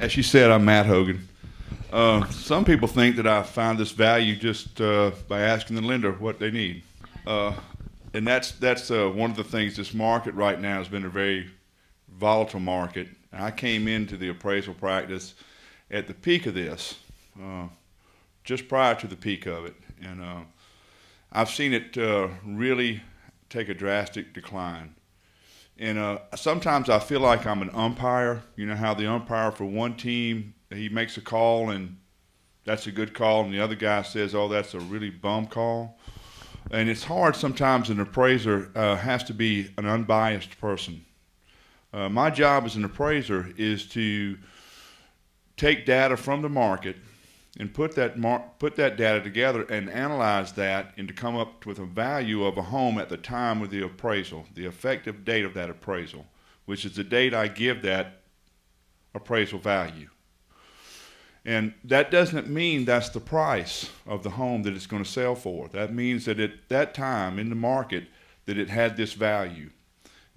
As you said, I'm Matt Hogan. Some people think that I find this value just by asking the lender what they need. And that's one of the things. This market right now has been a very volatile market. I came into the appraisal practice at the peak of this, just prior to the peak of it. And I've seen it really take a drastic decline. And sometimes I feel like I'm an umpire. You know how the umpire for one team, he makes a call and that's a good call, and the other guy says, oh, that's a really bum call. And it's hard sometimes. An appraiser has to be an unbiased person. My job as an appraiser is to take data from the market and put that data together and analyze that and to come up with a value of a home at the time of the appraisal, the effective date of that appraisal, which is the date I give that appraisal value. And that doesn't mean that's the price of the home that it's going to sell for. That means that at that time in the market that it had this value.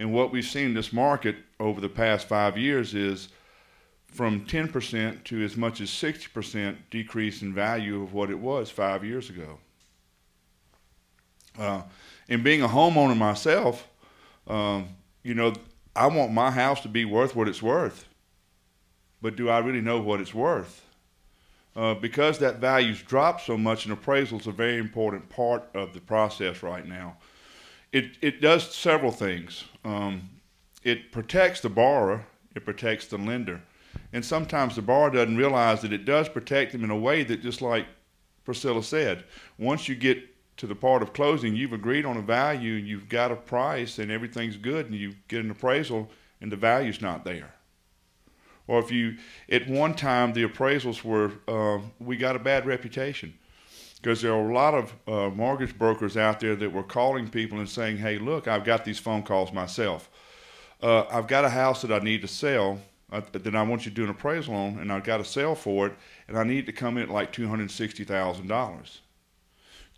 And what we've seen in this market over the past 5 years is from 10% to as much as 60% decrease in value of what it was 5 years ago. And being a homeowner myself, you know, I want my house to be worth what it's worth. But do I really know what it's worth? Because that value's dropped so much, and appraisal is a very important part of the process right now. It does several things. It protects the borrower, it protects the lender. And sometimes the borrower doesn't realize that it does protect them in a way that, just like Priscilla said, once you get to the part of closing, you've agreed on a value, and you've got a price, and everything's good, and you get an appraisal, and the value's not there. Or if you, at one time, the appraisals were, we got a bad reputation. Because there are a lot of mortgage brokers out there that were calling people and saying, hey, look, I've got these phone calls myself. I've got a house that I need to sell that I want you to do an appraisal on, and I've got to sell for it, and I need to come in at like $260,000.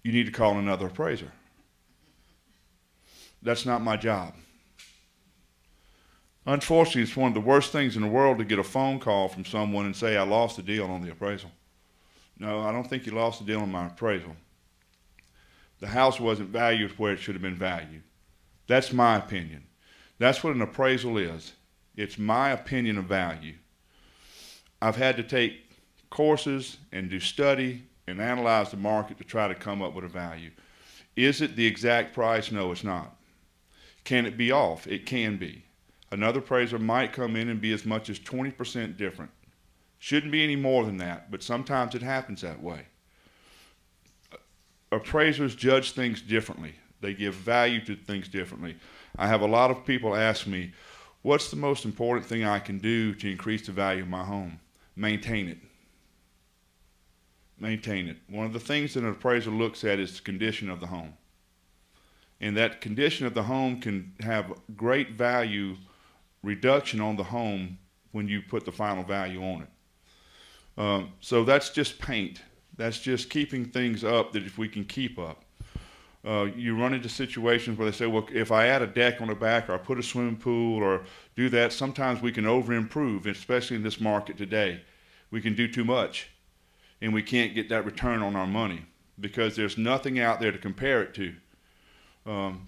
You need to call another appraiser. That's not my job. Unfortunately, it's one of the worst things in the world to get a phone call from someone and say, I lost the deal on the appraisal. No, I don't think you lost the deal on my appraisal. The house wasn't valued where it should have been valued. That's my opinion. That's what an appraisal is. It's my opinion of value. I've had to take courses and do study and analyze the market to try to come up with a value. Is it the exact price? No, it's not. Can it be off? It can be. Another appraiser might come in and be as much as 20% different. Shouldn't be any more than that, but sometimes it happens that way. Appraisers judge things differently. They give value to things differently. I have a lot of people ask me, what's the most important thing I can do to increase the value of my home? Maintain it. Maintain it. One of the things that an appraiser looks at is the condition of the home. And that condition of the home can have great value reduction on the home when you put the final value on it. So that's just paint. That's just keeping things up that if we can keep up. You run into situations where they say, well, if I add a deck on the back or I put a swimming pool or do that, sometimes we can over-improve, especially in this market today. We can do too much, and we can't get that return on our money because there's nothing out there to compare it to.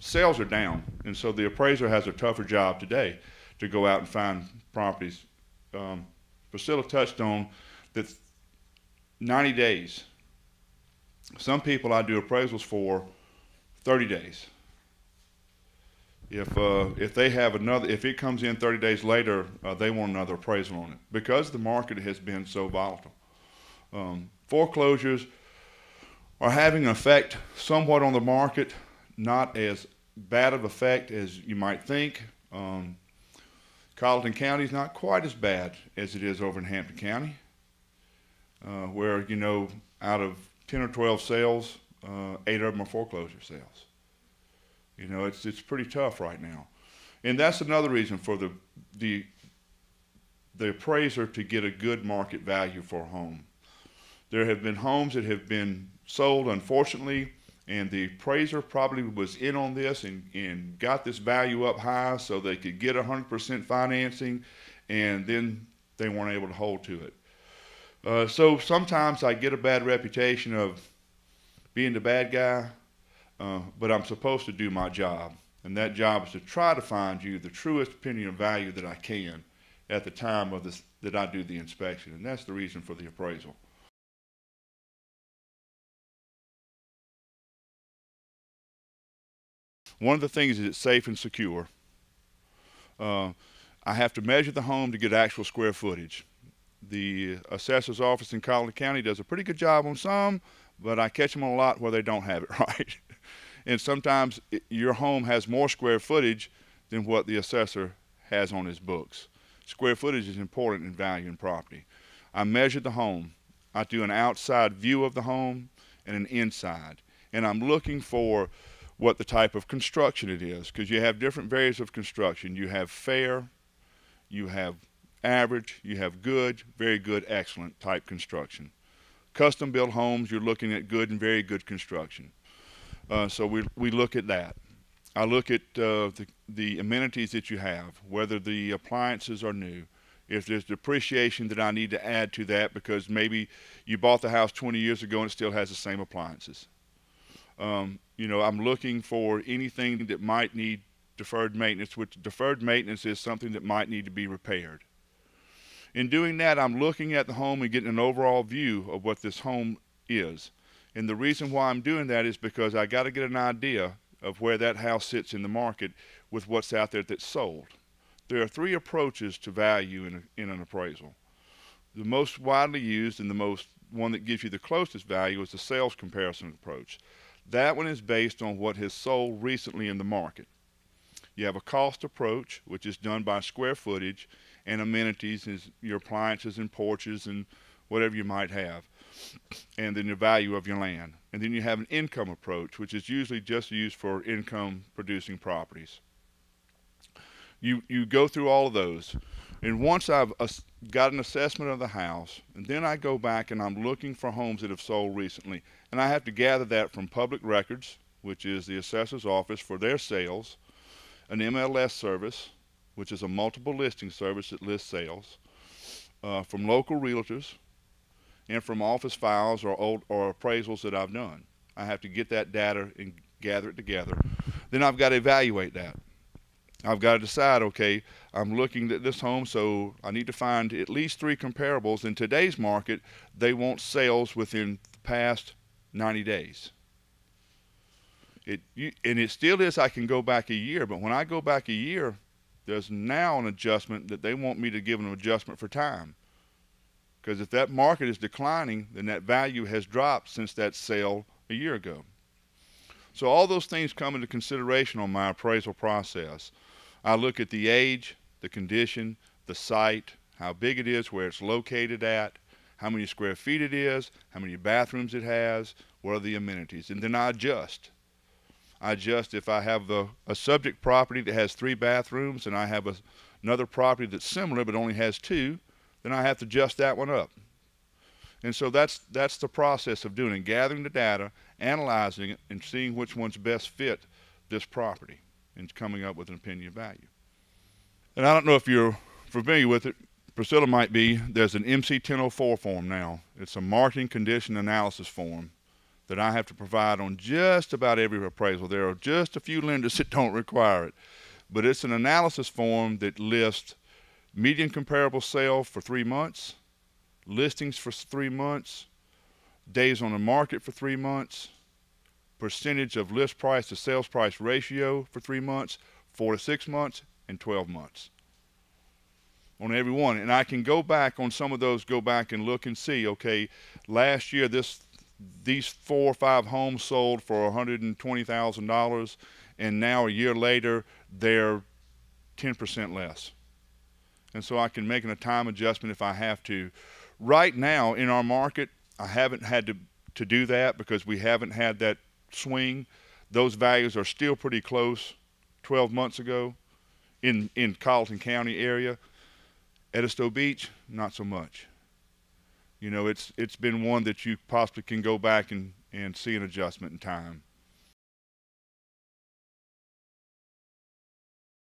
Sales are down, and so the appraiser has a tougher job today to go out and find properties. Priscilla touched on that 90 days. Some people I do appraisals for 30 days. If they have another, if it comes in 30 days later, they want another appraisal on it because the market has been so volatile. Foreclosures are having an effect somewhat on the market, not as bad of effect as you might think. Colleton County is not quite as bad as it is over in Hampton County, where, you know, out of 10 or 12 sales, 8 of them are foreclosure sales. You know, it's pretty tough right now. And that's another reason for the appraiser to get a good market value for a home. There have been homes that have been sold, unfortunately, and the appraiser probably was in on this and got this value up high so they could get 100% financing, and then they weren't able to hold to it. So sometimes I get a bad reputation of being the bad guy, but I'm supposed to do my job. And that job is to try to find you the truest opinion of value that I can at the time of this, that I do the inspection. And that's the reason for the appraisal. One of the things is it's safe and secure. I have to measure the home to get actual square footage. The assessor's office in Colleton County does a pretty good job on some, but I catch them on a lot where they don't have it right. And sometimes your home has more square footage than what the assessor has on his books. Square footage is important in value in property. I measure the home. I do an outside view of the home and an inside. And I'm looking for what the type of construction it is, because you have different variants of construction. You have fair, you have average, you have good, very good, excellent type construction. Custom built homes, you're looking at good and very good construction. So we look at that. I look at the amenities that you have, whether the appliances are new, if there's depreciation that I need to add to that because maybe you bought the house 20 years ago and it still has the same appliances. You know, I'm looking for anything that might need deferred maintenance, which deferred maintenance is something that might need to be repaired. In doing that, I'm looking at the home and getting an overall view of what this home is. And the reason why I'm doing that is because I got to get an idea of where that house sits in the market with what's out there that's sold. There are three approaches to value in an appraisal. The most widely used and the one that gives you the closest value is the sales comparison approach. That one is based on what has sold recently in the market. You have a cost approach, which is done by square footage, and amenities is your appliances and porches and whatever you might have, and then the value of your land. And then you have an income approach, which is usually just used for income producing properties. You go through all of those, and once I've got an assessment of the house, and then I go back and I'm looking for homes that have sold recently, and I have to gather that from public records, which is the assessor's office for their sales, an MLS service, which is a multiple listing service that lists sales, from local realtors, and from office files or appraisals that I've done. I have to get that data and gather it together. Then I've got to evaluate that. I've got to decide, okay, I'm looking at this home, so I need to find at least 3 comparables. In today's market, they want sales within the past 90 days. And it still is, I can go back a year, but when I go back a year, there's now an adjustment that they want me to give an adjustment for time. Because if that market is declining, then that value has dropped since that sale a year ago. So all those things come into consideration on my appraisal process. I look at the age, the condition, the site, how big it is, where it's located at, how many square feet it is, how many bathrooms it has, what are the amenities, and then I adjust. I adjust if I have a subject property that has 3 bathrooms and I have another property that's similar but only has 2, then I have to adjust that one up. And so that's the process of doing it, gathering the data, analyzing it, and seeing which ones best fit this property and coming up with an opinion of value. And I don't know if you're familiar with it, Priscilla might be, there's an MC 1004 form now. It's a marketing condition analysis form that I have to provide on just about every appraisal. There are just a few lenders that don't require it. But it's an analysis form that lists median comparable sale for 3 months, listings for 3 months, days on the market for 3 months, percentage of list price to sales price ratio for 3 months, 4 to 6 months, and 12 months. On every one. And I can go back on some of those, go back and look and see, okay, last year these 4 or 5 homes sold for $120,000, and now a year later they're 10% less. And so I can make a time adjustment if I have to. Right now in our market, I haven't had to do that because we haven't had that swing. Those values are still pretty close 12 months ago in Colleton County area. Edisto Beach, not so much. You know, it's been one that you possibly can go back and see an adjustment in time.